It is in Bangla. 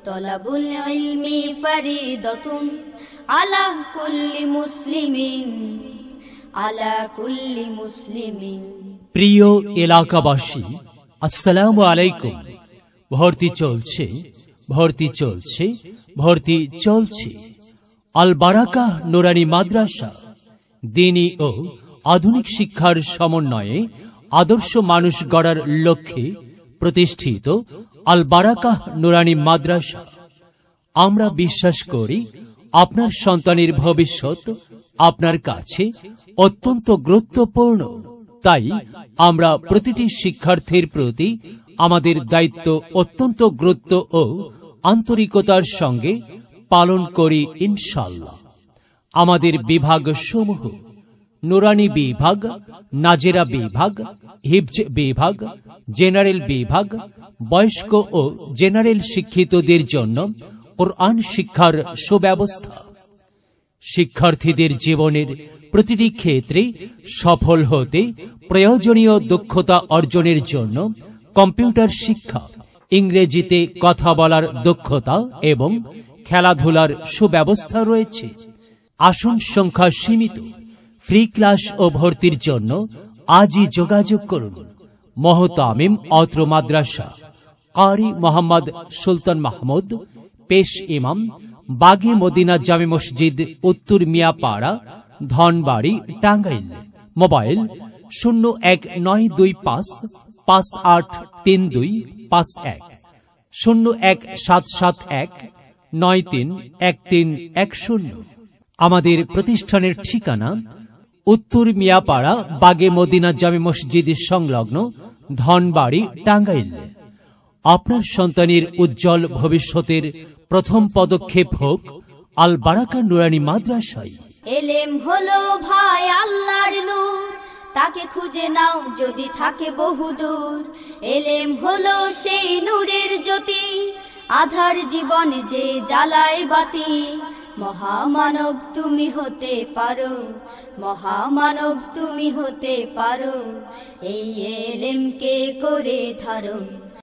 তলাবুল ইলমি ফরিদাতুন আলা কুল্লি মুসলিমিন, আলা কুল্লি মুসলিমিন। প্রিয় এলাকাবাসী, আসসালামু আলাইকুম। ভর্তি চলছে, ভর্তি চলছে, ভর্তি চলছে। আল বারাকা নুরানি মাদ্রাসা দ্বীনি ও আধুনিক শিক্ষার সমন্বয়ে আদর্শ মানুষ গড়ার লক্ষ্যে প্রতিষ্ঠিত আল বারাকা নুরানি মাদ্রাসা। আমরা বিশ্বাস করি আপনার সন্তানের ভবিষ্যৎ আপনার কাছে অত্যন্ত গুরুত্বপূর্ণ। তাই আমরা প্রতিটি শিক্ষার্থীর প্রতি আমাদের দায়িত্ব অত্যন্ত গুরুত্ব ও আন্তরিকতার সঙ্গে পালন করি ইনশাআল্লাহ। আমাদের বিভাগ সমূহ: নুরানি বিভাগ, নাজেরা বিভাগ, হিফজ বিভাগ, জেনারেল বিভাগ। বয়স্ক ও জেনারেল শিক্ষিতদের জন্য কোরআন শিক্ষার সুব্যবস্থা। শিক্ষার্থীদের জীবনের প্রতিটি ক্ষেত্রে সফল হতে প্রয়োজনীয় দক্ষতা অর্জনের জন্য কম্পিউটার শিক্ষা, ইংরেজিতে কথা বলার দক্ষতা এবং খেলাধুলার সুব্যবস্থা রয়েছে। আসন সংখ্যা সীমিত। ফ্রি ক্লাস ও ভর্তির জন্য আজই যোগাযোগ করুন। মোহতামিম অত্র মাদ্রাসা, কারি মোহাম্মদ সুলতান মাহমুদ, পেশ ইমাম, বাগে মদিনা জামে মসজিদ, উত্তর মিয়াপাড়া, ধনবাড়ি, টাঙ্গাইল। মোবাইল 0195583251, 017719313110। আমাদের প্রতিষ্ঠানের ঠিকানা উত্তর মিয়াপাড়া, বাগে মদিনা জামে মসজিদ সংলগ্ন, ধনবাড়ি, টাঙ্গাইল। আপনার সন্তানের উজ্জ্বল ভবিষ্যতের প্রথম পদক্ষেপ হোক আল বারাকা নুরানি মাদ্রাসায়। এলেম হলো ভাই আল্লাহর নূর, তাকে খুঁজে নাও যদি থাকে বহুদূর। এলেম হলো সেই নূরের জ্যোতি, আধার জীবনে যে জ্বালায় বাতি। মহামানব তুমি হতে পারো, মহামানব তুমি হতে পারো, এই এলেমকে করে ধারণ।